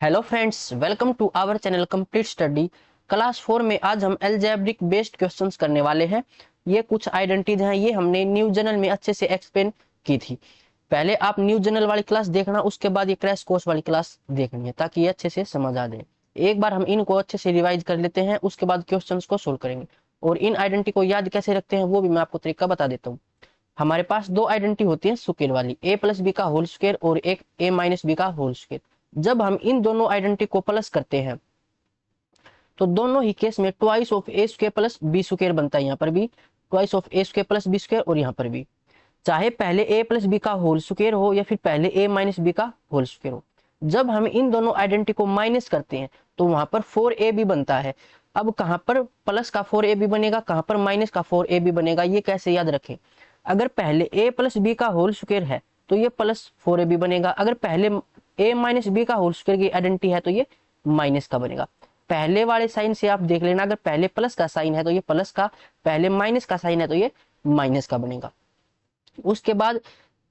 Hello friends, welcome to our channel complete study. Class 4 में आज हम अलजेब्रिक बेस्ड क्वेश्चंस करने वाले हैं। ये कुछ आइडेंटिटीज हैं, ये हमने न्यू जनरल में अच्छे से एक्सप्लेन की थी। पहले आप न्यू जनरल वाली क्लास देखना, उसके बाद ये क्रैश कोर्स वाली क्लास देखनी है ताकि ये अच्छे से समझ आ जाए। एक बार हम इनको अच्छे से रिवाइज कर लेते हैं, उसके बाद क्वेश्चंस को सोल्व करेंगे। और इन आइडेंटिटी को याद कैसे रखते हैं वो भी मैं आपको तरीका बता देता हूँ। हमारे पास दो आइडेंटिटी होती है स्क्वायर वाली, ए प्लस बी का होल स्क्वायर और एक ए माइनस बी का होल स्क्वायर। जब हम इन दोनों आइडेंटिटी को प्लस करते हैं तो दोनों ही केस में twice of A square plus B square बनता है। यहाँ पर भी twice of A square plus B square और यहाँ पर भी, चाहे पहले ए प्लस बी का होल स्क्वायर हो या फिर पहले ए माइनस बी का होल स्क्वायर हो। जब हम इन दोनों आइडेंटिटी को माइनस करते हैं तो वहां पर 4ab बनता है। अब कहां पर प्लस का 4ab बनेगा, कहां पर माइनस का 4ab बनेगा, ये कैसे याद रखें। अगर पहले a प्लस बी का होल स्क्वायर है तो ये प्लस 4ab बनेगा। अगर पहले a माइनस बी का होल स्क्वायर की आइडेंटिटी है तो ये माइनस का बनेगा। पहले वाले साइन से आप देख लेना, अगर पहले प्लस का साइन है तो ये प्लस का, पहले माइनस का साइन है तो ये माइनस का बनेगा। उसके बाद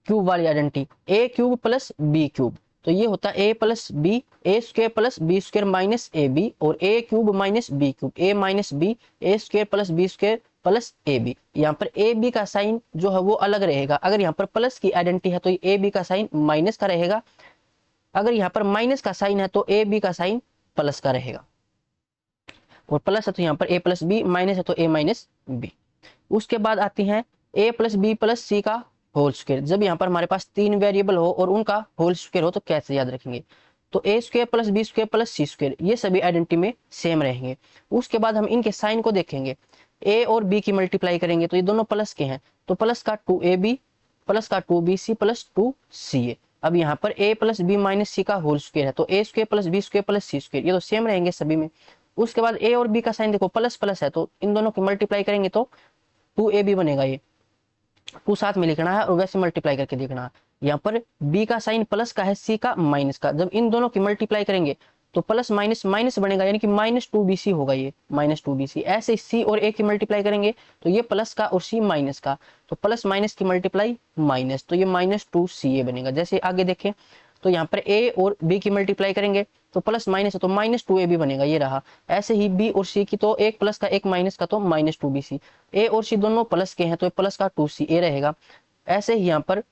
क्यूब वाली identity A cube plus B cube, तो ये होता है A plus B, A square plus B square minus A B, और A cube minus B cube, A minus B, A square plus B square plus A B. यहाँ पर A B का sign जो है वो अलग रहेगा। अगर यहाँ पर प्लस की आइडेंटिटी है तो ए बी का साइन माइनस का रहेगा। अगर यहाँ पर माइनस का साइन है तो ए बी का साइन प्लस का रहेगा। और प्लस है तो यहाँ पर ए प्लस बी, माइनस है तो ए माइनस बी। उसके बाद आती है ए प्लस बी प्लस सी का होल स्क्वायर। जब यहाँ पर हमारे पास तीन वेरिएबल हो और उनका होल स्क्वायर हो तो कैसे याद रखेंगे। तो A square plus B square plus C square, ये सभी आइडेंटिटी में सेम रहेंगे। उसके बाद हम इनके साइन को देखेंगे, ए और बी की मल्टीप्लाई करेंगे तो ये दोनों प्लस के हैं, तो प्लस का 2ab प्लस का 2bc प्लस 2ca। अब यहाँ पर a plus B minus C का होल स्क्वायर है तो A square plus B square plus C square, ये तो सेम रहेंगे सभी में। उसके बाद ए और बी का साइन देखो प्लस प्लस है तो इन दोनों की मल्टीप्लाई करेंगे तो 2ab बनेगा। ये 2 साथ में लिखना है और वैसे मल्टीप्लाई करके देखना है। यहाँ पर बी का साइन प्लस का है, सी का माइनस का। जब इन दोनों की मल्टीप्लाई करेंगे तो प्लस माइनस माइनस बनेगा, यानी कि -2bc होगा। ये -2bc। ऐसे सी और ए की मल्टीप्लाई करेंगे तो ये प्लस का और सी माइनस का, तो प्लस माइनस की मल्टीप्लाई माइनस, तो ये -2ca बनेगा। जैसे आगे देखें तो यहाँ पर ए और बी की मल्टीप्लाई करेंगे तो प्लस माइनस है तो -2ab बनेगा, ये रहा। ऐसे ही बी और सी की, तो एक प्लस का एक माइनस का तो -2bc। ए और सी दोनों प्लस के हैं तो प्लस का 2ca रहेगा। ऐसे ही यहाँ पर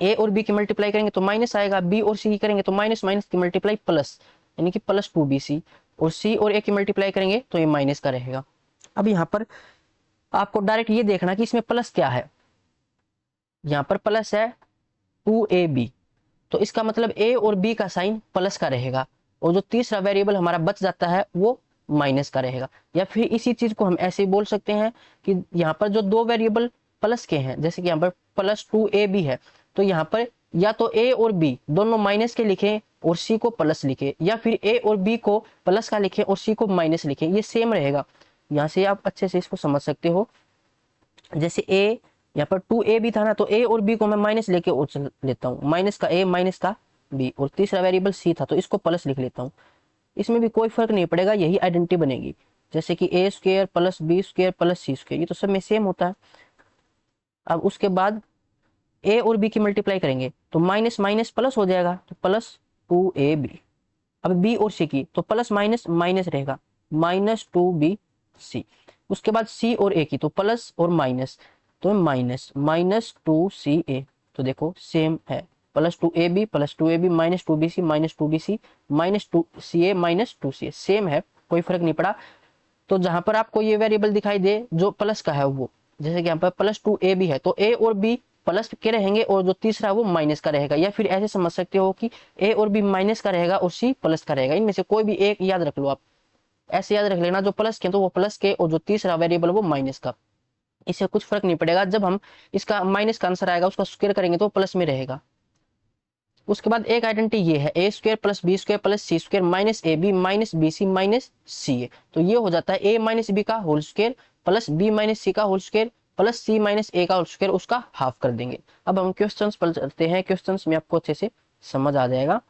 ए और बी की मल्टीप्लाई करेंगे तो माइनस आएगा, बी और सी की करेंगे तो माइनस माइनस की मल्टीप्लाई प्लस, यानी कि +2bc। और सी और ए की मल्टीप्लाई करेंगे तो ये माइनस का रहेगा। अब यहाँ पर आपको डायरेक्ट ये देखना कि इसमें प्लस क्या है। यहाँ पर प्लस है 2ab, तो इसका मतलब ए और बी का साइन प्लस का रहेगा और जो तीसरा वेरिएबल हमारा बच जाता है वो माइनस का रहेगा। या फिर इसी चीज को हम ऐसे बोल सकते हैं कि यहाँ पर जो दो वेरिएबल प्लस के हैं, जैसे कि यहाँ पर +2ab है, तो यहाँ पर या तो ए और बी दोनों माइनस के लिखें और सी को प्लस लिखे, या फिर ए और बी को प्लस का लिखें और सी को माइनस लिखें, ये सेम रहेगा। यहाँ से आप अच्छे से इसको समझ सकते हो। जैसे ए यहाँ पर 2ab था ना, तो ए और बी को मैं माइनस लेके और चल लेता हूँ, माइनस का ए माइनस का बी, और तीसरा वेरिएबल सी था तो इसको प्लस लिख लेता हूँ। इसमें भी कोई फर्क नहीं पड़ेगा, यही आइडेंटिटी बनेगी। जैसे कि A square plus B square plus C square, ये तो सब में सेम होता है। अब उसके बाद ए और बी की मल्टीप्लाई करेंगे तो माइनस माइनस प्लस हो जाएगा, तो +2ab। अब बी और सी की तो प्लस माइनस माइनस रहेगा, -2bc। उसके बाद सी और ए की तो प्लस और माइनस, तो -2ca। तो देखो सेम है, +2ab +2ab -2bc -2bc -2ca -2ca, same है, कोई फर्क नहीं पड़ा। तो जहां पर आपको ये वेरिएबल दिखाई दे जो प्लस का है वो, जैसे कि यहाँ पर +2ab है तो ए और बी प्लस के रहेंगे और जो तीसरा वो माइनस का रहेगा। या फिर ऐसे समझ सकते हो कि ए और बी माइनस का रहेगा और सी प्लस का रहेगा, इनमें से कोई भी एक याद रख लो आप। ऐसे याद रख लेना, जो प्लस के तो वो प्लस के और जो तीसरा वेरिएबल वो माइनस का, इससे कुछ फर्क नहीं पड़ेगा। जब हम इसका माइनस का आंसर आएगा उसका स्क्वायर करेंगे तो प्लस में रहेगा। उसके बाद एक आइडेंटिटी ये है A square plus B square plus C square minus A B minus B C minus C A, तो ये हो जाता है ए माइनस बी का whole square plus B minus C का whole square plus C minus A का whole square, उसका half कर देंगे। अब हम क्वेश्चंस पर चलते हैं, क्वेश्चंस में आपको अच्छे से समझ आ जाएगा।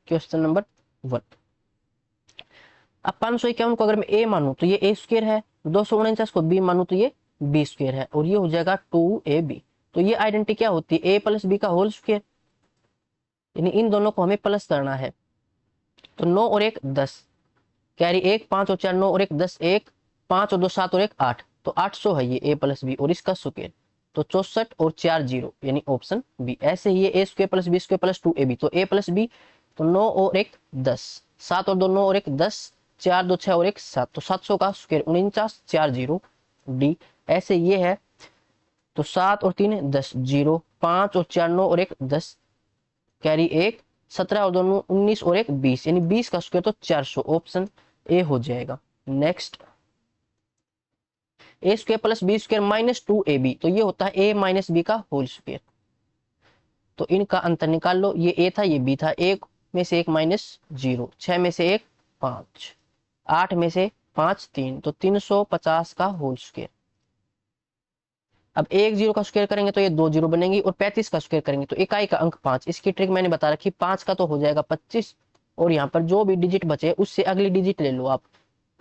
क्वेश्चन नंबर 1, अब 551 को अगर मैं ए मानूं तो ये ए स्क्वायर है, 249 को बी मानूं तो ये बी स्क्वायर है, और ये हो जाएगा 2ab। तो ये आइडेंटिटी क्या होती है, ए प्लस बी का होल स्क्वायर, यानी इन दोनों को हमें प्लस करना है। तो 9 और 1 10, कैरी 1, 5 और 4 9 और 1 10, 1 5 और 2 7 और 1 8, तो 800 है ये a प्लस बी और इसका स्क्वायर, तो 64 और 4 जीरो यानी ऑप्शन बी। ऐसे ही ये A square plus B square plus 2ab, तो a प्लस बी, तो 9 और 1 10, 7 और 2 9 और 1 10, 4 2 6 और 1 7, तो 700 का स्क्वायर 49 4 जीरो डी। ऐसे ये है तो 7 और 3 10 जीरो, 5 और 4 9 और 1 10, कैरी 1 17 और 2 19 और 1 20 यानी 20 का स्क्वायर तो 400, ऑप्शन ए हो जाएगा। Next A square plus B square minus 2ab, तो ये होता है ए माइनस बी का होल स्क्वायर। तो इनका अंतर निकाल लो, ये ए था ये बी था, एक में से एक माइनस 0, 6 में से एक 5, 8 में से 5 3, तो 350 का होल स्क्वायर। अब एक जीरो का स्क्वायर करेंगे तो ये 2 जीरो बनेंगी और 35 का स्क्वायर करेंगे तो इकाई का अंक 5। इसकी ट्रिक मैंने बता रखी, 5 का तो हो जाएगा 25 और यहाँ पर जो भी डिजिट बचे उससे अगली डिजिट ले लो आप,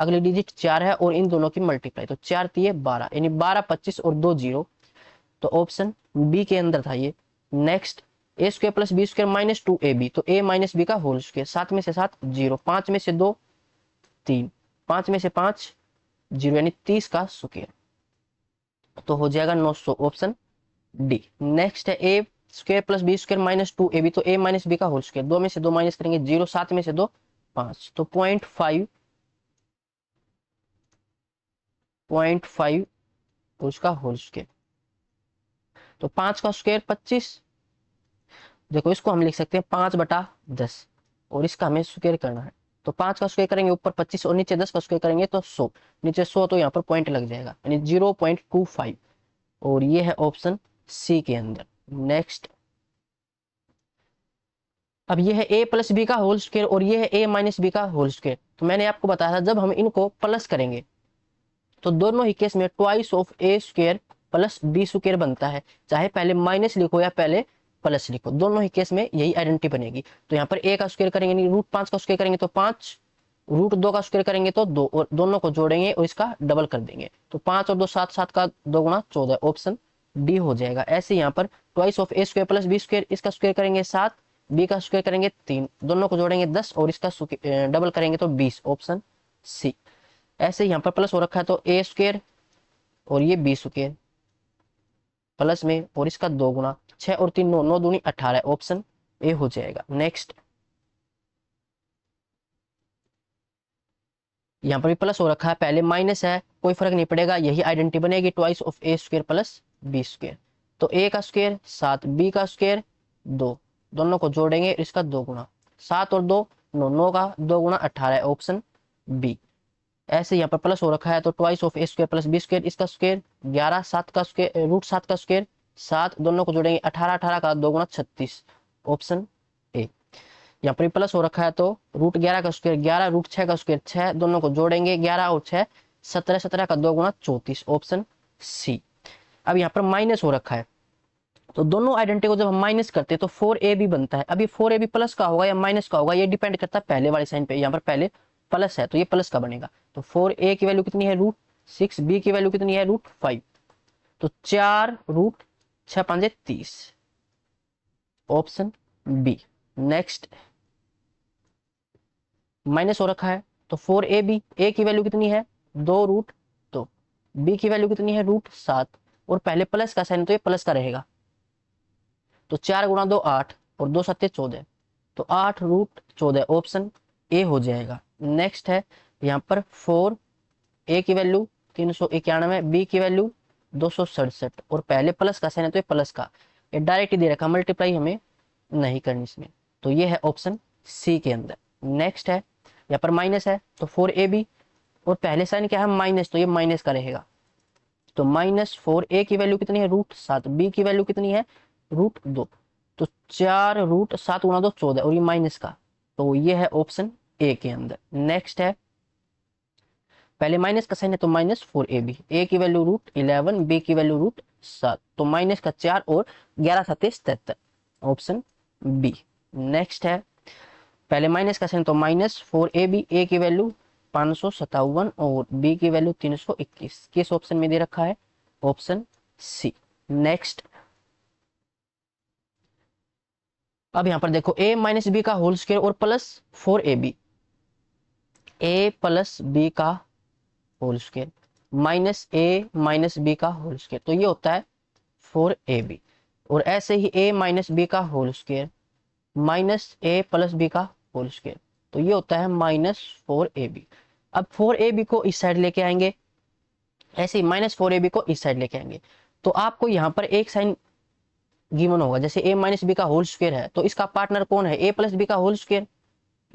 अगली डिजिट 4 है और इन दोनों की मल्टीप्लाई, तो 4 तिये 12 यानी 12 25 और 2 जीरो, तो ऑप्शन बी के अंदर था ये। Next A square plus B square minus 2ab, तो ए माइनस बी का होल स्क्वायर, 7 में से 7 जीरो, 5 में से 2 3, 5 में से 5 जीरो यानी 30 का स्क्वायर, तो हो जाएगा 900, ऑप्शन डी। नेक्स्ट है A square plus B square minus 2ab, तो ए माइनस बी का होल स्क्वायर, 2 में से 2 माइनस करेंगे जीरो, 7 में से 2 5, तो 0.5 उसका होल स्क्वायर, तो 5 का स्क्वायर 25, देखो इसको हम लिख सकते हैं 5/10 और इसका हमें स्क्वायर करना है, तो 5 का स्क्वायर करेंगे ऊपर 25 और नीचे 10 का स्क्वायर करेंगे तो 100, नीचे 100 तो यहाँ पर पॉइंट लग जाएगा यानी 0.25 और ये है ऑप्शन सी के अंदर। नेक्स्ट अब ये है a प्लस बी का होल स्क्वायर और ये है a माइनस बी का होल स्क्वायर, तो मैंने आपको बताया था जब हम इनको प्लस करेंगे तो दोनों ही केस में twice of a square plus B square बनता है, चाहे पहले माइनस लिखो या पहले प्लस लिखो, दोनों ही केस में यही आइडेंटिटी बनेगी। तो यहाँ पर a का स्क्वायर करेंगे √5 का स्क्वायर करेंगे तो 5, √2 का स्क्वायर करेंगे तो 2 और दोनों को जोड़ेंगे और इसका डबल कर देंगे, तो 5 और 2 7, 7 का 2 गुणा 14, ऑप्शन डी हो जाएगा। ऐसे यहाँ पर twice of a square plus B square, इसका स्क्वायर करेंगे 7, बी का स्क्वायर करेंगे 3, दोनों को जोड़ेंगे 10 और इसका डबल करेंगे तो 20, ऑप्शन सी। ऐसे यहाँ पर प्लस हो रखा है तो a स्क्वायर और ये बी स्क्वायर प्लस में और इसका 2 गुना, 6 और 3 9, 9 दूनी 18, ऑप्शन ए हो जाएगा। नेक्स्ट यहाँ पर भी प्लस हो रखा है, पहले माइनस है कोई फर्क नहीं पड़ेगा, यही आइडेंटिटी बनेगी twice of a square plus B square, तो a का स्क्वायर 7, b का स्क्वायर 2, दोनों को जोड़ेंगे इसका 2 गुना, 7 और 2 9, 9 का 2 गुना 18, ऑप्शन बी। ऐसे यहाँ पर प्लस हो रखा है तो twice of a square plus B square, इसका स्क्वायर 11, 7 का स्क्वायर √7 का स्क्वायर 7, दोनों को जोड़ेंगे 18, 18 का 2 गुना 36, ऑप्शन ए। यहाँ पर प्लस हो रखा है तो √11 का स्क्वायर 11, √6 का स्क्वायर 6, दोनों को जोड़ेंगे 11 और 6 17, 17 का 2 गुना 34, ऑप्शन सी। अब यहाँ पर माइनस हो रखा है तो दोनों आइडेंटिटी को जब हम माइनस करते हैं तो 4ab बनता है। अब ये 4ab प्लस का होगा या माइनस का होगा ये डिपेंड करता है पहले वाले साइन पे, यहाँ पर पहले प्लस है तो ये प्लस का बनेगा, तो 4a की वैल्यू कितनी है √6, b की वैल्यू कितनी है √5, तो 4 √6 5 30, ऑप्शन बी। नेक्स्ट माइनस हो रखा है तो 4ab, a की वैल्यू कितनी है 2 b की वैल्यू कितनी है √7 और पहले प्लस का साइन तो ये प्लस का रहेगा, तो 4 गुणा 2 8 और 2 7 14, तो 8 √14, ऑप्शन ए हो जाएगा। नेक्स्ट है यहाँ पर 4, a की वैल्यू 391, b की वैल्यू 267 और पहले प्लस का साइन है तो ये प्लस का, ये डायरेक्ट ही दे रखा, मल्टीप्लाई हमें नहीं करनी इसमें, तो ये है ऑप्शन सी के अंदर। नेक्स्ट है यहाँ पर माइनस है तो 4ab और पहले साइन क्या है माइनस, तो ये माइनस का रहेगा, तो -4, a की वैल्यू कितनी है √7, b की वैल्यू कितनी है √2, तो 4 √7 गुणा 2 14 और ये माइनस का, तो ये है ऑप्शन ए के अंदर। नेक्स्ट है पहले माइनस का साइन है तो -4ab, a की वैल्यू √11, b की वैल्यू √7, तो माइनस का 4 और 11 7 73, ऑप्शन बी। नेक्स्ट है पहले माइनस का साइन तो -4ab, a की वैल्यू 557 और b की वैल्यू 321, किस ऑप्शन में दे रखा है ऑप्शन सी। नेक्स्ट अब यहां पर देखो a माइनस बी का होल स्क्वायर और प्लस 4ab, ए प्लस बी का होल स्क्वायर माइनस ए माइनस बी का होल स्क्वायर, तो ये होता है 4ab। और ऐसे ही a माइनस बी का होल स्क्वायर माइनस ए प्लस बी का होल स्क्वायर, तो ये होता है -4ab। अब 4ab को इस साइड लेके आएंगे, ऐसे ही -4ab को इस साइड लेके आएंगे, तो आपको यहाँ पर एक साइन गिवन होगा। जैसे a माइनस बी का होल स्क्वायर है तो इसका पार्टनर कौन है, a प्लस बी का होल स्क्वायर।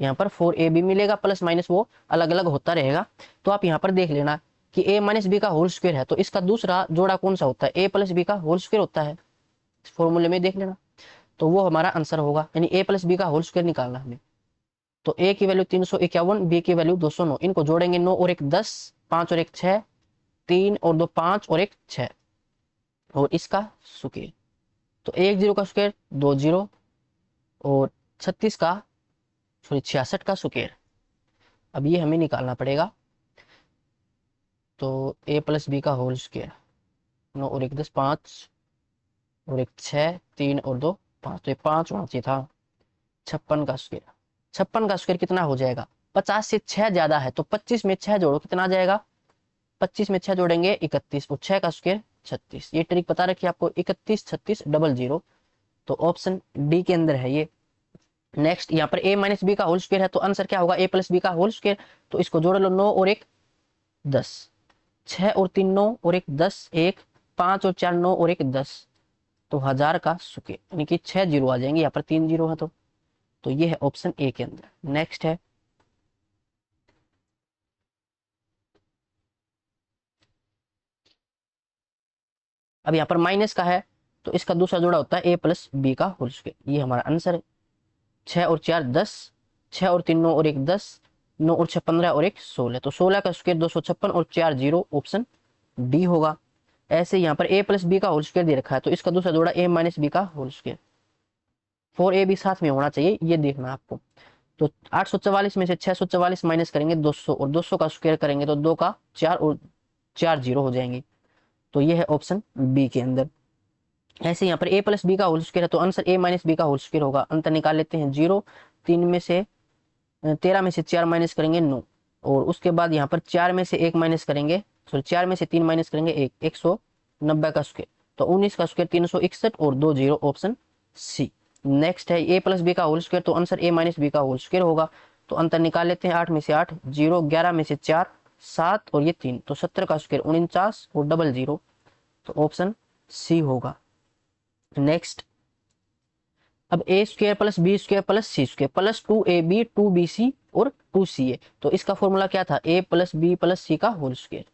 यहाँ पर 4ab मिलेगा, प्लस माइनस वो अलग अलग होता रहेगा। तो आप यहाँ पर देख लेना कि a माइनस बी का होल स्क्वायर है तो इसका दूसरा जोड़ा कौन सा होता है, a प्लस बी का होल स्क्वायर होता है। इस फॉर्मूले में देख लेना, तो वो हमारा आंसर होगा, यानी a प्लस बी का होल स्क्वायर निकालना हमें। तो a की वैल्यू 351, b की वैल्यू 209, इनको जोड़ेंगे 9 और 1 10, 5 और 1 6, 3 और 2 5 और 1 6, और इसका स्क्वायर। तो 1 0 का स्क्वायर 2 0, और 36 का 66 का स्क्वायर। अब ये हमें निकालना पड़ेगा। तो a प्लस बी का होल स्क्वायर, 9 और 1 10, 5 और 1 6, 3 और 2 5, तो ये 5 होना चाहिए था। 56 का स्क्वायर, 56 का स्क्वायर कितना हो जाएगा, 50 से 6 ज्यादा है तो 25 में 6 जोड़ो, कितना आ जाएगा, 25 में 6 जोड़ेंगे 31, और 6 का स्क्वायर 36। ये ट्रिक बता रखी है आपको, 31 36 00। तो ऑप्शन डी के अंदर है ये। नेक्स्ट यहाँ पर a माइनस बी का होल स्क्वायर है तो आंसर क्या होगा, a प्लस बी का होल स्क्वायर। तो इसको जोड़ लो, 9 और 1 10, 6 और 3 9 और 1 10, 1 5 और 4 9 और 1 10, तो 1000 का स्क्वायर, यानी कि 6 जीरो आ जाएंगे, यहाँ पर 3 जीरो है। तो ये है ऑप्शन ए के अंदर। नेक्स्ट है अब यहाँ पर माइनस का है तो इसका दूसरा जोड़ा होता है a प्लस बी का होल स्क्वायर, ये हमारा आंसर है। 6 और 4 10, 6 और 3 9 और 1 10, 9 और 6 15 और 1 16, तो 16 का स्क्वायर 256 और 4 जीरो, ऑप्शन डी होगा। ऐसे यहाँ पर a प्लस बी का होल स्क्वायर दे रखा है तो इसका दूसरा जोड़ा a माइनस बी का होल स्क्वायर। 4ab साथ में होना चाहिए, ये देखना आपको। तो 844 में से 644 माइनस करेंगे 200, और 200 का स्क्वायर करेंगे तो 2 का 4 और 4 जीरो हो जाएंगे। तो ये है ऑप्शन बी के अंदर। ऐसे यहाँ पर a प्लस बी का होल स्क्वायर है तो आंसर a माइनस बी का होल स्क्वायर होगा। अंतर निकाल लेते हैं, 0 3 में से 13 में से 4 माइनस करेंगे 9, और उसके बाद यहाँ पर 4 में से 1 माइनस करेंगे, सॉरी 4 में से 3 माइनस करेंगे 1, 190 का स्क्वायर, तो 19 का स्क्वायर 361 और 2 जीरो, ऑप्शन सी। नेक्स्ट है a प्लस बी का होल स्क्वायर तो आंसर a माइनस बी का होल स्क्वायर होगा। तो अंतर निकाल लेते हैं, 8 में से 8 0, 11 में से 4 7 और ये 3, तो 70 का स्क्वायर 49 और डबल जीरो, तो ऑप्शन सी होगा। नेक्स्ट अब A square plus B square plus C square plus 2ab 2bc और 2ca, तो इसका फॉर्मूला क्या था, a प्लस बी प्लस सी का होल स्क्वायर।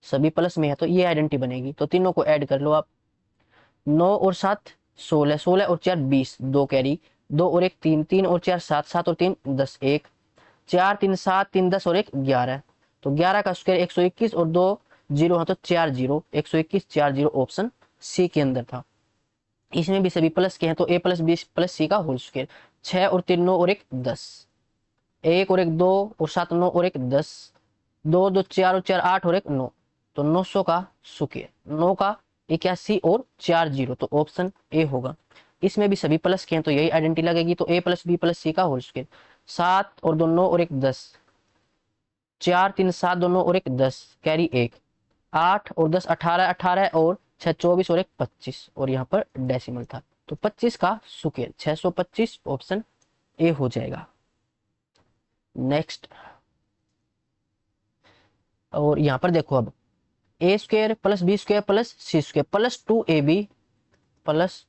सभी प्लस में है तो ये आइडेंटिटी बनेगी, तो तीनों को ऐड कर लो आप। 9 और 7 16, 16 और 4 20, 2 कैरी, 2 और 1 3, 3 और 4 7, 7 और 3 10, 1 4 3 7 3 10 और 1 11, तो 11 का स्क्वायर 121 और 2 जीरो है तो 4 जीरो, 121 4 जीरो, ऑप्शन सी के अंदर था। इसमें भी सभी प्लस के हैं तो a प्लस बी प्लस सी का होल स्क्वायर। 6 और 3 9 और 1 10, 1 और 1 2 और 7 9 और 1 10, 2 2 4 और 4 8 और 1 9, तो 900 का स्क्वायर, 9 का 81 और 4 जीरो, तो ऑप्शन ए होगा। इसमें भी सभी प्लस के हैं तो यही आइडेंटिटी लगेगी, तो a प्लस बी प्लस सी का होल स्क्वायर। 7 और 2 9 और 1 10, 4 3 7 2 9 और 1 10, कैरी 1, 8 और 10 18, 18 और 6 24 और 1 25, और यहाँ पर डेसिमल था तो 25 का स्क्वायर 625, ऑप्शन ए हो जाएगा। नेक्स्ट और यहाँ पर देखो, अब A square plus B square plus C square plus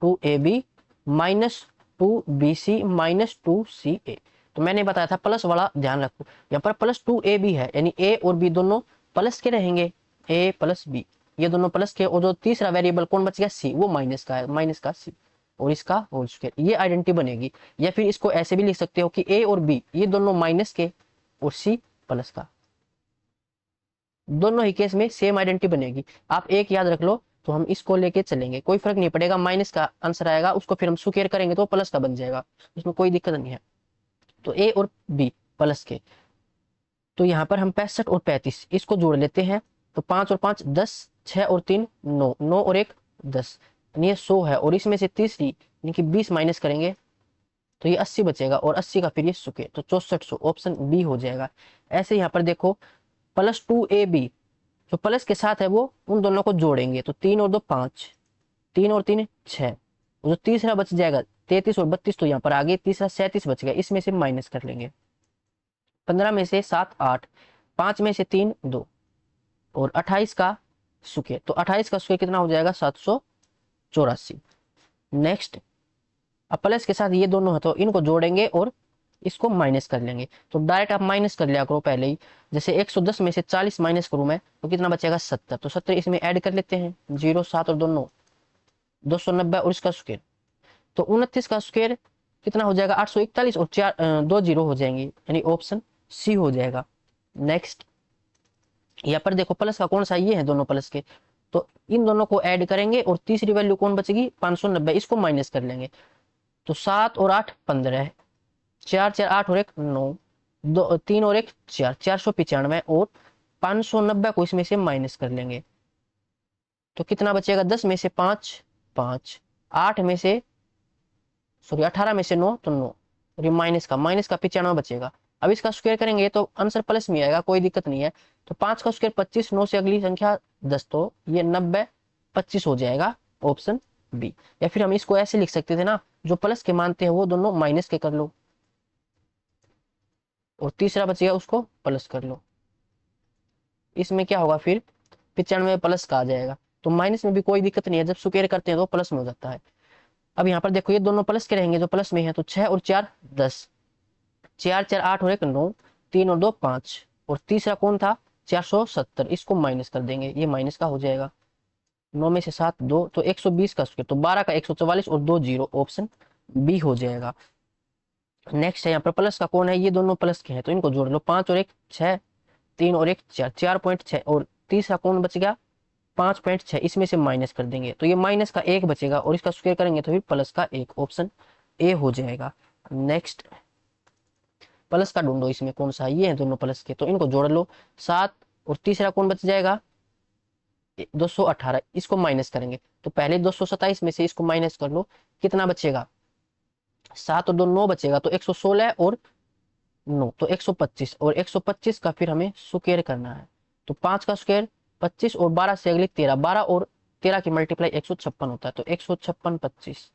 2ab minus 2bc minus 2ca, तो मैंने बताया था प्लस वाला ध्यान रखो। यहाँ पर प्लस 2ab है यानी a और b दोनों प्लस के रहेंगे, a प्लस b ये दोनों प्लस के, और जो तीसरा वेरिएबल कौन बच गया c, वो माइनस का है, माइनस का c और इसका होल स्क्वायर, ये आइडेंटिटी बनेगी। या फिर इसको ऐसे भी लिख सकते हो कि a और b ये दोनों माइनस के और c प्लस का, दोनों ही केस में सेम आइडेंटिटी बनेगी। आप एक याद रख लो, तो हम इसको लेके चलेंगे, कोई फर्क नहीं पड़ेगा, माइनस का आंसर आएगा, उसको फिर हम स्क्वायर करेंगे तो प्लस का बन जाएगा, उसमें कोई दिक्कत नहीं है। तो a और b प्लस के, तो यहाँ पर हम 65 और 35 इसको जोड़ लेते हैं, तो 5 और 5 10, 6 और 3 9, 9 और 1 10, यानी ये 100 है, और इसमें से तीसरी यानी कि 20 माइनस करेंगे तो ये 80 बचेगा और 80 का फिर ये स्क्वायर, तो 6400, ऑप्शन बी हो जाएगा। ऐसे यहाँ पर देखो +2ab जो प्लस के साथ है वो उन दोनों को जोड़ेंगे, तो 3 और 2 5, 3 और 3 6, जो तीसरा बच जाएगा 33 और 32 तो यहाँ पर आगे तीसरा 37 बच गया, इसमें से माइनस कर लेंगे। 15 में से 7 8, 5 में से 3 2 और 28 का स्क्वायर, तो 28 का स्क्वायर कितना हो जाएगा 784। नेक्स्ट अब प्लस के साथ ये दोनों है तो इनको जोड़ेंगे और इसको माइनस कर लेंगे, तो डायरेक्ट आप माइनस कर लिया करो पहले ही। जैसे 110 में से 40 माइनस करूं मैं तो कितना बचेगा 70, तो 70 इसमें ऐड कर लेते हैं, 0 7 और 2 9, 290 और इसका स्क्वायर, तो 29 का स्क्वायर कितना हो जाएगा 841 और 2 जीरो हो जाएंगे, यानी ऑप्शन सी हो जाएगा। नेक्स्ट यहाँ पर देखो प्लस का कौन सा, ये है दोनों प्लस के, तो इन दोनों को ऐड करेंगे और तीसरी वैल्यू कौन बचेगी 590, इसको माइनस कर लेंगे, तो 7 और 8 15, 4 4 8 और 1 9, 2 3 और 1 4, 495 और 590 को इसमें से माइनस कर लेंगे, तो कितना बचेगा 10 में से 5 5, 8 में से सॉरी 18 में से 9 तो 9, और ये माइनस का 95 बचेगा। अब इसका स्क्वायर करेंगे तो आंसर प्लस में आएगा, कोई दिक्कत नहीं है, तो 5 का स्क्वायर 25, 9 से अगली संख्या 10, तो ये 90 25 हो जाएगा, ऑप्शन बी। या फिर हम इसको ऐसे लिख सकते थे ना, जो प्लस के मानते हैं वो दोनों माइनस के कर लो और तीसरा बचेगा उसको प्लस कर लो, इसमें क्या होगा फिर 95 प्लस का आ जाएगा, तो माइनस में भी कोई दिक्कत नहीं है, जब स्क्वायर करते हैं तो प्लस में हो जाता है। अब यहाँ पर देखो ये दोनों प्लस के रहेंगे जो प्लस में है, तो 6 और 4 10, 4 4 8 और 1 9, 3 और 2 5 और तीसरा कौन था 470, इसको माइनस कर देंगे, ये माइनस का हो जाएगा, 9 में से 7 2, तो 120 का स्क्वायर, तो 12 का 144 और 2 जीरो, ऑप्शन बी हो जाएगा। नेक्स्ट है यहाँ पर प्लस का कौन है, ये दोनों प्लस के हैं तो इनको जोड़ लो, 5 और 1 6, 3 और 1 4, 4.6 और तीसरा कौन बच गया 5.6, इसमें से माइनस कर देंगे तो ये माइनस का 1 बचेगा और इसका स्क्वायर करेंगे तो फिर प्लस का 1, ऑप्शन ए हो जाएगा। नेक्स्ट प्लस का ढूंढो, इसमें कौन सा, ये है दोनों प्लस के, तो इनको जोड़ लो 7 और तीसरा कौन बच जाएगा 218, इसको माइनस करेंगे, तो पहले 227 में से इसको माइनस कर लो, कितना बचेगा 7 और 2 9 बचेगा, तो 116 और 9 तो 125, और 125 का फिर हमें स्क्वायर करना है, तो 5 का स्क्वायर 25 और 12 से अगली 13, 12 और 13 की मल्टीप्लाई 156 होता है, तो 156 25,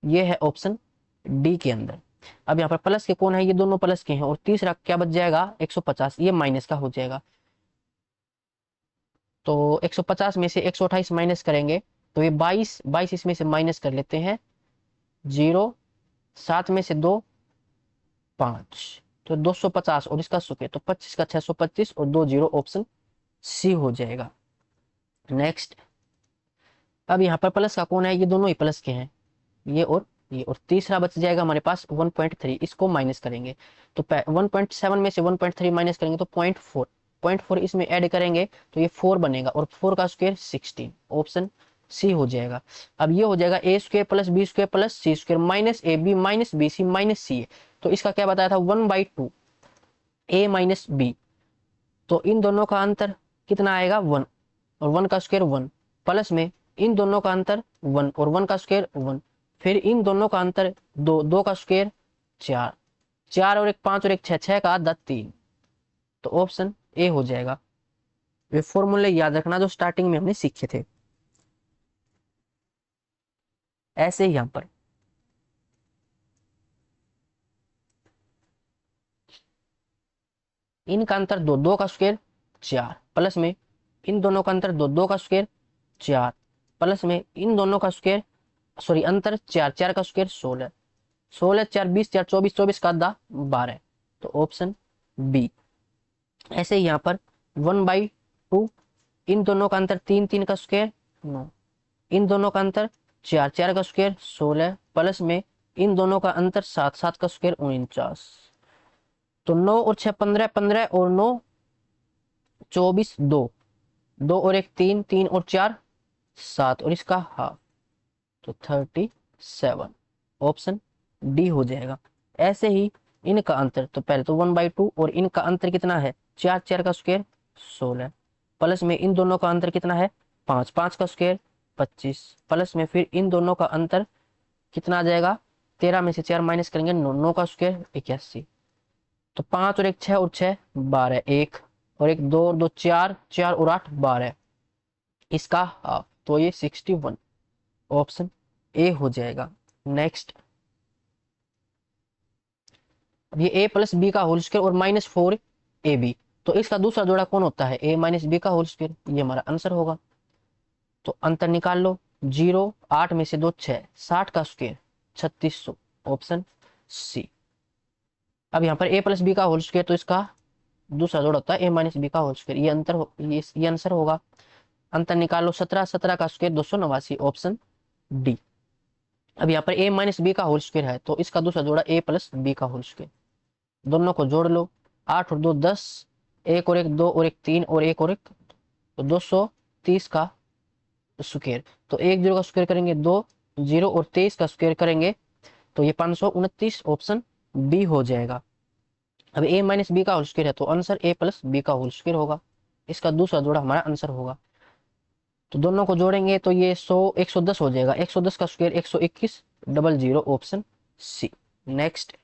ये है ऑप्शन डी के अंदर। अब यहाँ पर प्लस के कौन है, ये दोनों प्लस के हैं और तीसरा क्या बच जाएगा 150, ये माइनस का हो जाएगा, तो 150 में से 128 माइनस करेंगे तो ये 22 22 इसमें से माइनस कर लेते हैं, 0 7 में से 2 5, तो 250 और इसका स्क्वायर, तो 25 का 625 और 2 जीरो, ऑप्शन सी हो जाएगा। नेक्स्ट अब यहाँ पर प्लस का कौन है, ये दोनों ही प्लस के हैं, ये और ये, और तीसरा बच जाएगा हमारे पास 1.3, इसको माइनस करेंगे, तो 1.7 में से 1.3 माइनस करेंगे तो 0.4, 0.4 इसमें ऐड करेंगे तो ये 4 बनेगा और 4 का स्क्वायर 16, ऑप्शन सी हो जाएगा। अब ये हो जाएगा A square plus B square plus C square minus A B minus B C minus C, तो इसका क्या बताया था 1/2 ए माइनस बी, तो इन दोनों का अंतर कितना आएगा 1 और 1 का स्क्वायर 1, प्लस में इन दोनों का अंतर 1 और 1 का स्क्वायर 1, फिर इन दोनों का अंतर 2, 2 का स्क्वायर 4, 4 और 1 5 और 1 6, 6 का आधा 3, तो ऑप्शन ए हो जाएगा। वे फॉर्मूले याद रखना जो स्टार्टिंग में हमने सीखे थे। ऐसे ही यहां पर इनका अंतर 2, 2 का स्क्वायर 4, प्लस में इन दोनों का अंतर 2, 2 का स्क्वायर 4, प्लस में इन दोनों का स्क्वायर सॉरी अंतर 4, 4 का स्क्वायर 16, 16 4 20 4 24, 24 का आधा 12, तो ऑप्शन बी। ऐसे ही यहाँ पर 1/2 इन दोनों का अंतर 3, 3 का स्क्वायर 9, इन दोनों का अंतर 4, 4 का स्क्वायर 16, प्लस में इन दोनों का अंतर 7, 7 का स्क्वायर 49, तो 9 और 6 15, 15 और 9 24, 2, 2 और 1 3, 3 और 4 7 और इसका हाफ, तो 37, ऑप्शन डी हो जाएगा। ऐसे ही इनका अंतर, तो पहले तो 1/2 और इनका अंतर कितना है 4, 4 का स्क्वायर 16, प्लस में इन दोनों का अंतर कितना है 5, 5 का स्क्वायर 25, प्लस में फिर इन दोनों का अंतर कितना आ जाएगा 13 में से 4 माइनस करेंगे 9, 9 का स्क्वायर 81। तो 5 और 1 6 और 6 12, 1 और 1 2 और 2 4, 4 और 8 12, इसका हाफ, तो ये 61 ऑप्शन ए हो जाएगा। नेक्स्ट, अब ये a प्लस बी का होल स्क्वायर और माइनस 4ab, तो इसका दूसरा जोड़ा कौन होता है, a माइनस बी का होल स्क्वायर, ये हमारा आंसर होगा। तो अंतर निकाल लो, 0 8 में से 2 6, 60 का स्क्वायर 3600 ऑप्शन सी। अब यहाँ पर a प्लस बी का होल स्क्वायर, तो इसका दूसरा जोड़ होता है a माइनस बी का होल स्क्वायर, ये अंतर ये आंसर होगा। अंतर निकाल लो, 17 17 का स्क्वायर 289 ऑप्शन डी। अब यहाँ पर a माइनस बी का होल स्क्वायर है, तो इसका दूसरा जोड़ा a प्लस बी का होल स्क्वायर, दोनों को जोड़ लो, 8 और 2 10, 1 और 1 2 और 1 3 और 1 और 1, तो 230 का स्क्वायर, तो 1 0 का स्क्वायर करेंगे 2 0 और 23 का स्क्वायर करेंगे तो ये 529 ऑप्शन बी हो जाएगा। अब a माइनस बी का होल स्क्वायर है, तो आंसर a प्लस बी का होल स्क्वायर होगा, इसका दूसरा जोड़ा हमारा आंसर होगा। तो दोनों को जोड़ेंगे तो ये 100 110 हो जाएगा, 110 का स्क्वायर 121 00 ऑप्शन सी। नेक्स्ट,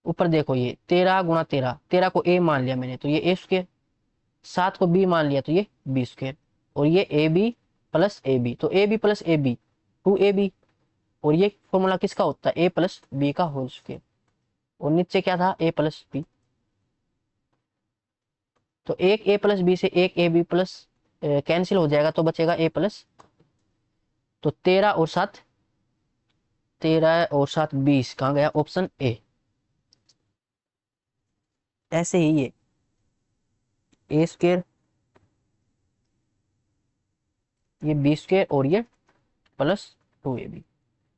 ऊपर देखो, ये 13 गुणा 13, 13 को a मान लिया मैंने, तो ये a स्क्वायर, 7 को b मान लिया, तो ये b स्क्वायर, और ये A B plus A B, तो A B plus A B 2ab, और ये फॉर्मूला किसका होता है, a प्लस बी का होल स्क्वायर, और नीचे क्या था, a प्लस बी, तो एक a प्लस बी से एक ए बी प्लस कैंसिल हो जाएगा, तो बचेगा a प्लस, तो 13 और 7 13 और 7 20, कहाँ गया, ऑप्शन ए। ऐसे ही ये a स्क्वायर, ये b स्क्वायर, और ये प्लस 2ab,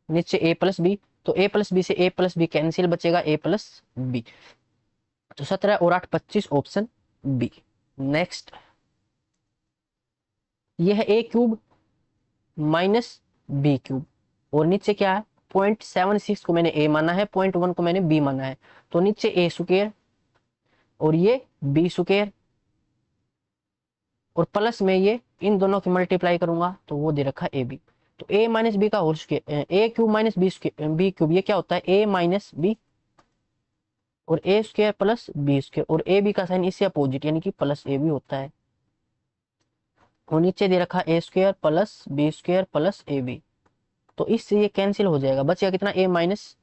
नीचे a प्लस बी, तो a प्लस बी से a प्लस बी कैंसिल, बचेगा a प्लस बी, तो 17 और 8 25 ऑप्शन बी। नेक्स्ट, ये है a cube minus B cube, और नीचे क्या है, 0.76 को मैंने a माना है, 0.1 को मैंने b माना है, तो नीचे a स्क्वायर और ये b स्क्वायर, और प्लस में ये इन दोनों की मल्टीप्लाई करूंगा, तो वो दे रखा है ab, तो a माइनस बी का whole square, a cube minus B cube, ये क्या होता है, a माइनस बी और a square plus B square, और a b का साइन इससे अपोजिट, यानी कि प्लस a b होता है, और नीचे दे रखा a square plus B square plus A B, तो इससे ये कैंसिल हो जाएगा, बचेगा कितना, a माइनस,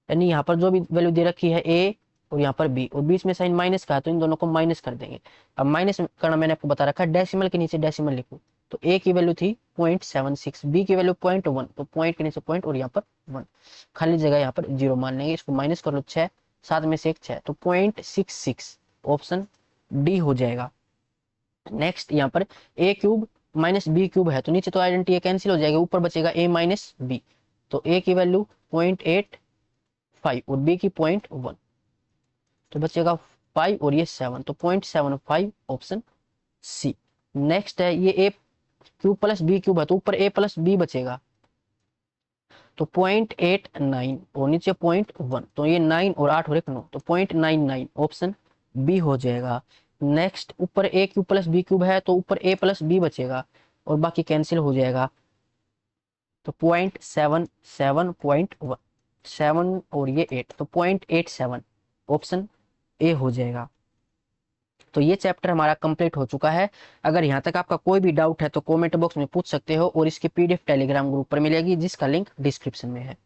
यानी यहाँ पर जो भी वैल्यू दे रखी है a और यहाँ पर b, और बीच में साइन माइनस का है, तो इन दोनों को माइनस कर देंगे। अब माइनस करना मैंने आपको बता रखा है, डेसिमल के नीचे डेसिमल लिखो, तो a की वैल्यू थी 0.76, b की वैल्यू 0.1, तो पॉइंट के नीचे पॉइंट और यहाँ पर 1, खाली जगह यहाँ पर 0 मान लेंगे, इसको माइनस कर लो, 6 7 में से 1 6, तो 0.66 ऑप्शन डी हो जाएगा। नेक्स्ट, यहाँ पर a cube minus B cube है, तो नीचे तो आइडेंटिटी कैंसिल हो जाएगा, ऊपर बचेगा a माइनस बी, तो a की वैल्यू 0.85 और b की 0.1, तो बचेगा 5 और ये 7, तो 0.75 ऑप्शन सी। नेक्स्ट है, ये a cube plus B cube है, तो ऊपर a प्लस बी बचेगा, तो 0.89 और नीचे 0.1, तो ये 9 और 8 और 1 9, तो 0.99 ऑप्शन बी हो जाएगा। नेक्स्ट, ऊपर a cube plus B cube है, तो ऊपर a प्लस बी बचेगा और बाकी कैंसिल हो जाएगा, तो 0.77 7 और ये 8, तो 0.87 ऑप्शन ए हो जाएगा। तो ये चैप्टर हमारा कंप्लीट हो चुका है। अगर यहाँ तक आपका कोई भी डाउट है तो कमेंट बॉक्स में पूछ सकते हो, और इसकी पीडीएफ टेलीग्राम ग्रुप पर मिलेगी, जिसका लिंक डिस्क्रिप्शन में है।